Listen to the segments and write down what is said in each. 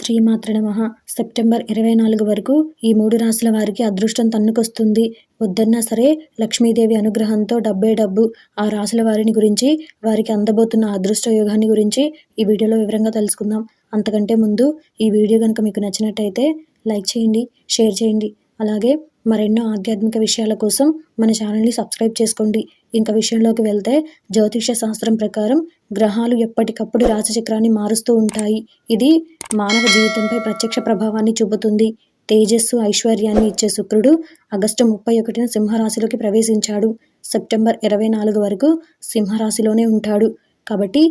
శ్రీమాత్రే నమః. సెప్టెంబర్ 24 వరకు ఈ 3 రాశుల వారికి అదృష్టం తన్నుకొస్తుంది. వద్దన్నా సరే లక్ష్మీదేవి అనుగ్రహంతో డబ్బే డబ్బు. ఆ రాశుల వారిని గురించి, వారికి అందబోతున్న అదృష్ట యోగాన్ని గురించి ఈ వీడియోలో వివరంగా తెలుసుకుందాం. అంతకంటే ముందు ఈ వీడియో కనుక మీకు నచ్చినట్టయితే లైక్ చేయండి, షేర్ చేయండి. అలాగే మరెన్నో ఆధ్యాత్మిక విషయాల కోసం మన ఛానల్ని సబ్స్క్రైబ్ చేసుకోండి. ఇంకా విషయంలోకి వెళ్తే, జ్యోతిష శాస్త్రం ప్రకారం గ్రహాలు ఎప్పటికప్పుడు రాశిచక్రాన్ని మారుస్తూ ఉంటాయి. ఇది మానవ జీవితంపై ప్రత్యక్ష ప్రభావాన్ని చూపుతుంది. తేజస్సు, ఐశ్వర్యాన్ని ఇచ్చే శుక్రుడు ఆగస్టు 31న సింహరాశిలోకి ప్రవేశించాడు. సెప్టెంబర్ 24 వరకు సింహరాశిలోనే ఉంటాడు. కాబట్టి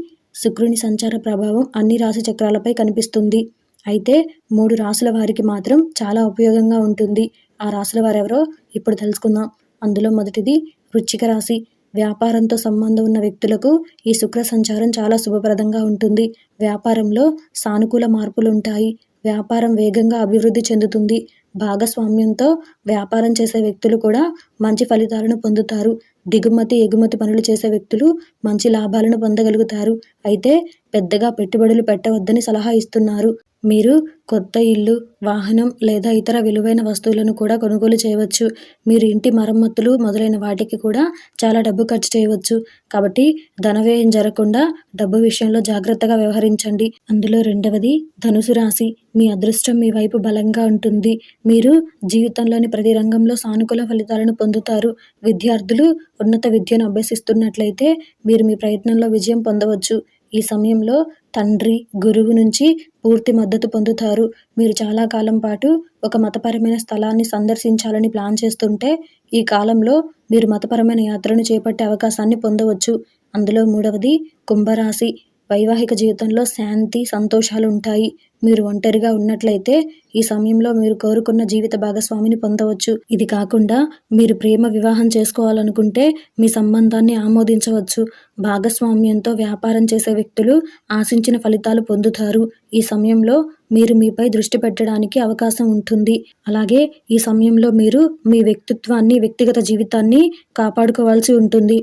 శుక్రుని సంచార ప్రభావం అన్ని రాశి చక్రాలపై కనిపిస్తుంది. అయితే 3 రాశుల వారికి మాత్రం చాలా ఉపయోగంగా ఉంటుంది. ఆ రాశుల వారెవరో ఇప్పుడు తెలుసుకుందాం. అందులో మొదటిది వృశ్చిక రాశి. వ్యాపారంతో సంబంధం ఉన్న వ్యక్తులకు ఈ శుక్ర సంచారం చాలా శుభప్రదంగా ఉంటుంది. వ్యాపారంలో సానుకూల మార్పులు ఉంటాయి. వ్యాపారం వేగంగా అభివృద్ధి చెందుతుంది. భాగస్వామ్యంతో వ్యాపారం చేసే వ్యక్తులు కూడా మంచి ఫలితాలను పొందుతారు. దిగుమతి, ఎగుమతి పనులు చేసే వ్యక్తులు మంచి లాభాలను పొందగలుగుతారు. అయితే పెద్దగా పెట్టుబడులు పెట్టవద్దని సలహా ఇస్తున్నారు. మీరు కొత్త ఇల్లు, వాహనం లేదా ఇతర విలువైన వస్తువులను కూడా కొనుగోలు చేయవచ్చు. మీరు ఇంటి మరమ్మతులు మొదలైన వాటికి కూడా చాలా డబ్బు ఖర్చు చేయవచ్చు. కాబట్టి ధన వ్యయం జరగకుండా డబ్బు విషయంలో జాగ్రత్తగా వ్యవహరించండి. అందులో రెండవది ధనుసు రాశి. మీ అదృష్టం మీ వైపు బలంగా ఉంటుంది. మీరు జీవితంలోని ప్రతి రంగంలో సానుకూల ఫలితాలను పొందుతారు. విద్యార్థులు ఉన్నత విద్యను అభ్యసిస్తున్నట్లయితే మీరు మీ ప్రయత్నంలో విజయం పొందవచ్చు. ఈ సమయంలో తండ్రి, గురువు నుంచి పూర్తి మద్దతు పొందుతారు. మీరు చాలా కాలం పాటు ఒక మతపరమైన స్థలాన్ని సందర్శించాలని ప్లాన్ చేస్తుంటే, ఈ కాలంలో మీరు మతపరమైన యాత్రను చేపట్టే అవకాశాన్ని పొందవచ్చు. అందులో మూడవది కుంభరాశి. వైవాహిక జీవితంలో శాంతి, సంతోషాలు ఉంటాయి. మీరు ఒంటరిగా ఉన్నట్లయితే ఈ సమయంలో మీరు కోరుకున్న జీవిత భాగస్వామిని పొందవచ్చు. ఇది కాకుండా మీరు ప్రేమ వివాహం చేసుకోవాలనుకుంటే మీ సంబంధాన్ని ఆమోదించవచ్చు. భాగస్వామ్యంతో వ్యాపారం చేసే వ్యక్తులు ఆశించిన ఫలితాలు పొందుతారు. ఈ సమయంలో మీరు మీపై దృష్టి పెట్టడానికి అవకాశం ఉంటుంది. అలాగే ఈ సమయంలో మీరు మీ వ్యక్తిత్వాన్ని, వ్యక్తిగత జీవితాన్ని కాపాడుకోవాల్సి ఉంటుంది.